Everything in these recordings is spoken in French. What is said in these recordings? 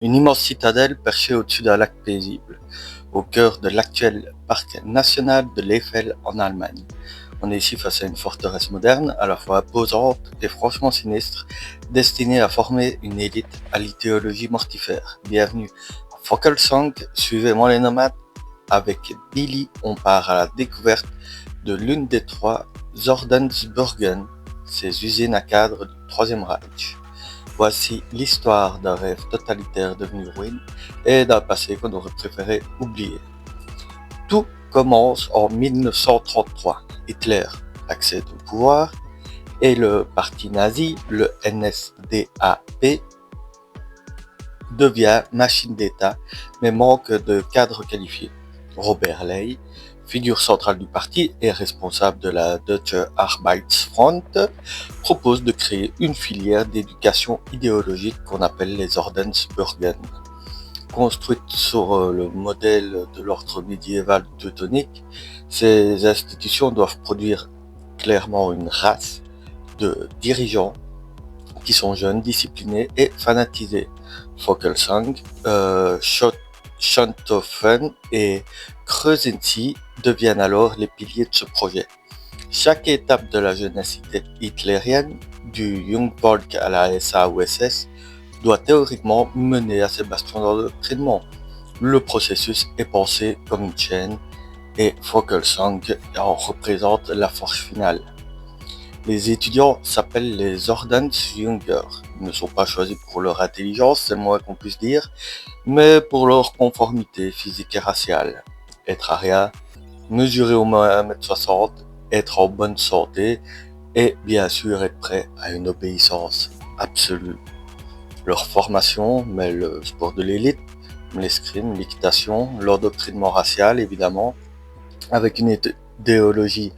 Une immense citadelle perchée au-dessus d'un lac paisible, au cœur de l'actuel parc national de l'Eiffel en Allemagne. On est ici face à une forteresse moderne, à la fois imposante et franchement sinistre, destinée à former une élite à l'idéologie mortifère. Bienvenue à Fockelsang, suivez-moi les nomades. Avec Billy, on part à la découverte de l'une des trois Ordensburgen, ces usines à cadres du Troisième Reich. Voici l'histoire d'un rêve totalitaire devenu ruine et d'un passé qu'on aurait préféré oublier. Tout commence en 1933. Hitler accède au pouvoir et le parti nazi, le NSDAP, devient machine d'État mais manque de cadres qualifiés. Robert Ley, figure centrale du parti et responsable de la Deutsche Arbeitsfront, propose de créer une filière d'éducation idéologique qu'on appelle les Ordensburgen. Construite sur le modèle de l'ordre médiéval teutonique, ces institutions doivent produire clairement une race de dirigeants qui sont jeunes, disciplinés et fanatisés. Fockelsang, Schonthofen et Kreuzency deviennent alors les piliers de ce projet. Chaque étape de la jeunesse hitlérienne, du Jungvolk à la SA ou SS, doit théoriquement mener à ces bastions d'endoctrinement. Le processus est pensé comme une chaîne et Fockelsang en représente la force finale. Les étudiants s'appellent les Ordensjünger. Ils ne sont pas choisis pour leur intelligence, c'est le moins qu'on puisse dire, mais pour leur conformité physique et raciale. Être aria, mesurer au moins 1,60 m, être en bonne santé et bien sûr être prêt à une obéissance absolue. Leur formation mêle le sport de l'élite, l'escrime, l'équitation, l'endoctrinement racial évidemment, avec une idéologie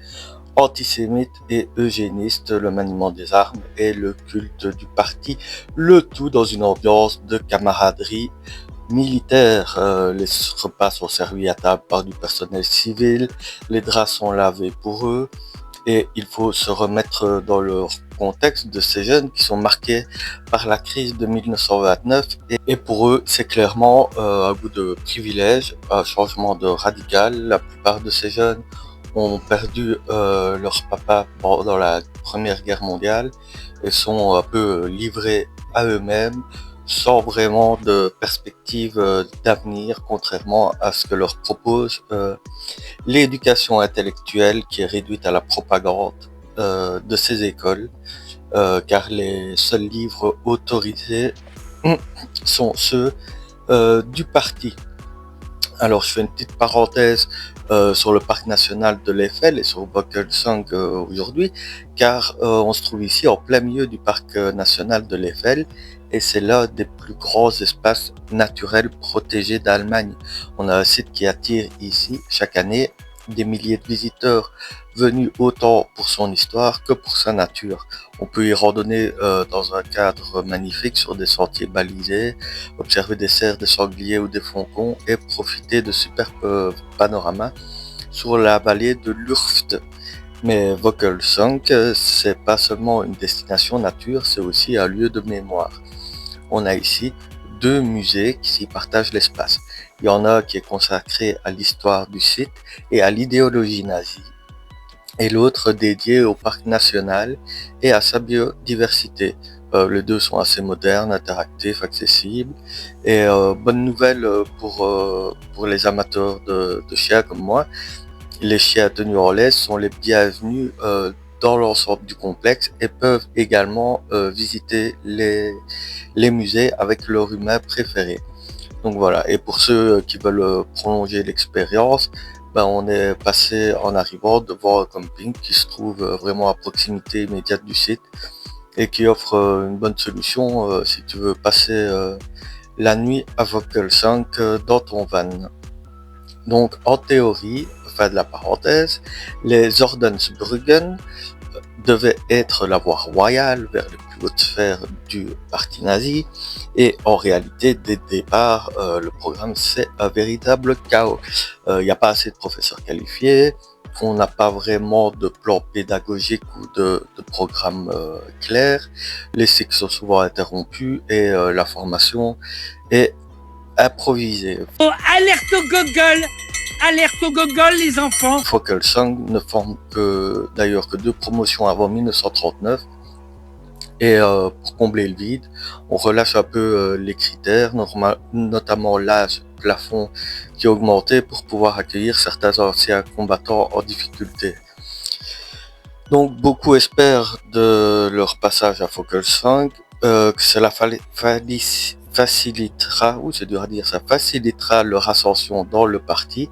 antisémite et eugéniste, le maniement des armes et le culte du parti, le tout dans une ambiance de camaraderie militaire. Les repas sont servis à table par du personnel civil, les draps sont lavés pour eux, et il faut se remettre dans le contexte de ces jeunes qui sont marqués par la crise de 1929 et pour eux c'est clairement un goût de privilège, un changement de radical. La plupart de ces jeunes ont perdu leur papa pendant la Première Guerre mondiale et sont un peu livrés à eux-mêmes sans vraiment de perspective d'avenir, contrairement à ce que leur propose l'éducation intellectuelle qui est réduite à la propagande de ces écoles, car les seuls livres autorisés sont ceux du parti. Alors je fais une petite parenthèse sur le parc national de l'Eiffel et sur Bockelsang aujourd'hui, car on se trouve ici en plein milieu du parc national de l'Eiffel et c'est l'un des plus grands espaces naturels protégés d'Allemagne. On a un site qui attire ici chaque année des milliers de visiteurs venus autant pour son histoire que pour sa nature. On peut y randonner dans un cadre magnifique sur des sentiers balisés, observer des cerfs, des sangliers ou des faucons et profiter de superbes panoramas sur la vallée de l'Urft. Mais Vockelsang, c'est pas seulement une destination nature, c'est aussi un lieu de mémoire. On a ici deux musées qui s'y partagent l'espace. Il y en a qui est consacré à l'histoire du site et à l'idéologie nazie, et l'autre dédié au parc national et à sa biodiversité. Les deux sont assez modernes, interactifs, accessibles. Et bonne nouvelle pour les amateurs de chiens comme moi, les chiens de New Orleans sont les bienvenus dans l'ensemble du complexe et peuvent également visiter les musées avec leur humain préféré. Donc voilà, et pour ceux qui veulent prolonger l'expérience, ben on est passé en arrivant devant un camping qui se trouve vraiment à proximité immédiate du site et qui offre une bonne solution si tu veux passer la nuit à Vockelsang dans ton van. Donc en théorie, fin de la parenthèse, les Ordensbrücken devait être la voie royale vers les plus hautes sphères du parti nazi et en réalité dès le départ le programme c'est un véritable chaos. Il n'y a pas assez de professeurs qualifiés, on n'a pas vraiment de plan pédagogique ou de programme clair, les cycles sont souvent interrompus et la formation et improvisé. Oh, alerte au gogol! Alerte au gogol, les enfants! Vogelsang ne forme d'ailleurs que 2 promotions avant 1939. Et pour combler le vide, on relâche un peu les critères, notamment l'âge plafond qui a augmenté pour pouvoir accueillir certains anciens combattants en difficulté. Donc beaucoup espèrent de leur passage à Vogelsang que cela facilitera, ou c'est dur à dire, ça facilitera leur ascension dans le parti.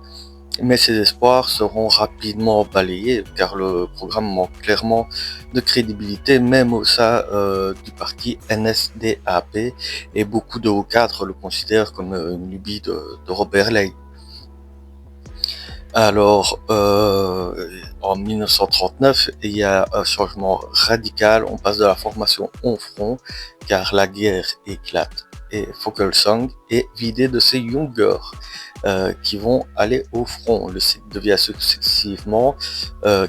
Mais ces espoirs seront rapidement balayés car le programme manque clairement de crédibilité même au sein du parti NSDAP et beaucoup de hauts cadres le considèrent comme une lubie de Robert Ley. Alors, en 1939, il y a un changement radical, on passe de la formation au front car la guerre éclate et Vogelsang est vidé de ses Jungers qui vont aller au front. Le site devient successivement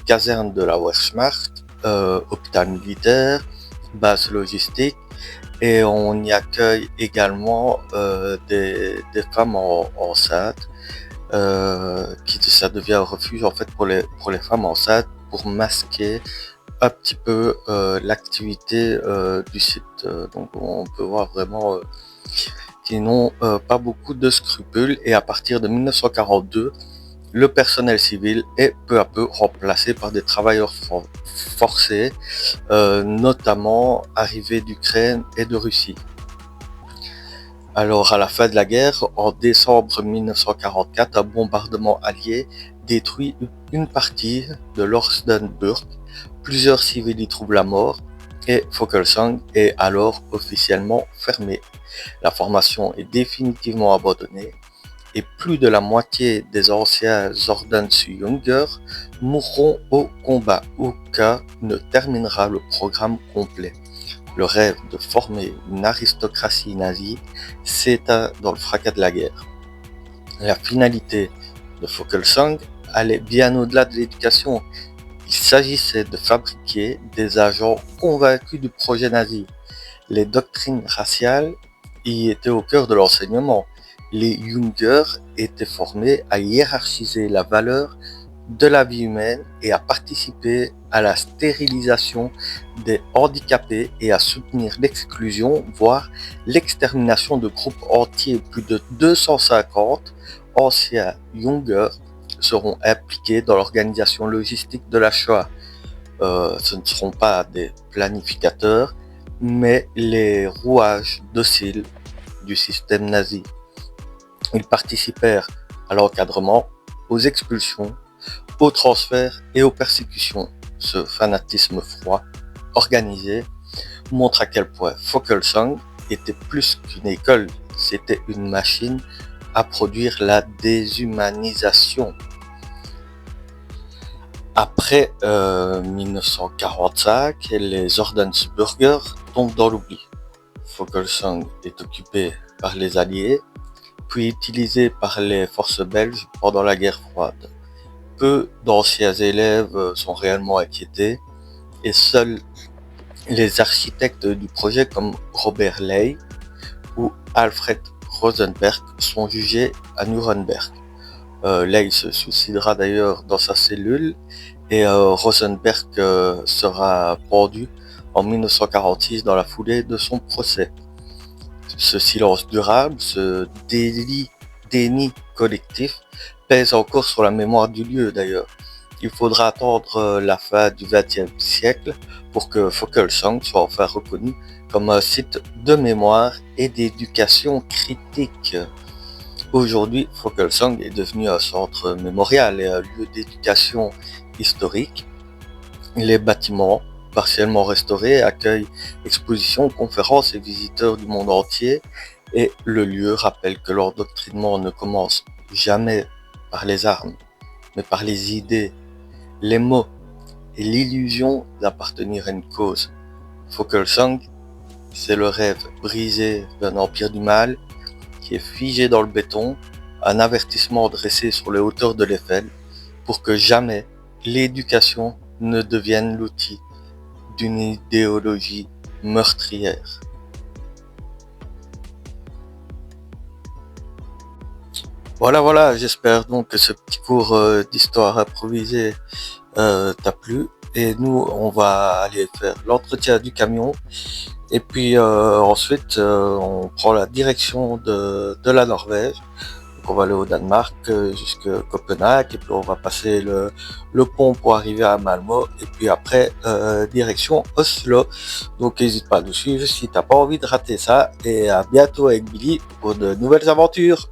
caserne de la Wehrmacht, hôpital militaire, base logistique et on y accueille également des femmes enceintes. Ça devient un refuge en fait pour les femmes enceintes pour masquer un petit peu l'activité du site. Donc on peut voir vraiment qu'ils n'ont pas beaucoup de scrupules et à partir de 1942, le personnel civil est peu à peu remplacé par des travailleurs forcés, notamment arrivés d'Ukraine et de Russie. Alors à la fin de la guerre, en décembre 1944, un bombardement allié détruit une partie de l'Orstenburg, plusieurs civils y trouvent la mort et Vogelsang est alors officiellement fermé. La formation est définitivement abandonnée et plus de la moitié des anciens Ordnungsjäger mourront au combat. Aucun ne terminera le programme complet. Le rêve de former une aristocratie nazie s'éteint dans le fracas de la guerre. La finalité de Vogelsang allait bien au-delà de l'éducation. Il s'agissait de fabriquer des agents convaincus du projet nazi. Les doctrines raciales y étaient au cœur de l'enseignement. Les Jungers étaient formés à hiérarchiser la valeur de la vie humaine et à participer à la stérilisation des handicapés et à soutenir l'exclusion, voire l'extermination de groupes entiers. Plus de 250 anciens Jungers seront impliqués dans l'organisation logistique de la Shoah. Ce ne seront pas des planificateurs, mais les rouages dociles du système nazi. Ils participèrent à l'encadrement, aux expulsions, aux transferts et aux persécutions. Ce fanatisme froid, organisé, montre à quel point Vogelsang était plus qu'une école, c'était une machine à produire la déshumanisation. Après 1945, les Ordnungsbürger tombent dans l'oubli. Vogelsang est occupé par les Alliés, puis utilisé par les forces belges pendant la guerre froide. Peu d'anciens élèves sont réellement inquiétés et seuls les architectes du projet comme Robert Ley ou Alfred Rosenberg sont jugés à Nuremberg. Ley se suicidera d'ailleurs dans sa cellule et Rosenberg sera pendu en 1946 dans la foulée de son procès. Ce silence durable, ce déni collectif pèse encore sur la mémoire du lieu d'ailleurs. Il faudra attendre la fin du XXe siècle pour que Vogelsang soit enfin reconnu comme un site de mémoire et d'éducation critique. Aujourd'hui, Vogelsang est devenu un centre mémorial et un lieu d'éducation historique. Les bâtiments, partiellement restaurés, accueillent expositions, conférences et visiteurs du monde entier. Et le lieu rappelle que l'endoctrinement ne commence jamais par les armes, mais par les idées, les mots et l'illusion d'appartenir à une cause. Vogelsang, c'est le rêve brisé d'un empire du mal qui est figé dans le béton, un avertissement dressé sur les hauteurs de l'Eiffel pour que jamais l'éducation ne devienne l'outil d'une idéologie meurtrière. Voilà, j'espère donc que ce petit cours d'histoire improvisée t'a plu. Et nous, on va aller faire l'entretien du camion. Et puis ensuite, on prend la direction de la Norvège. Donc on va aller au Danemark jusqu'à Copenhague. Et puis on va passer le pont pour arriver à Malmö. Et puis après, direction Oslo. Donc n'hésite pas à nous suivre si t'as pas envie de rater ça. Et à bientôt avec Billy pour de nouvelles aventures.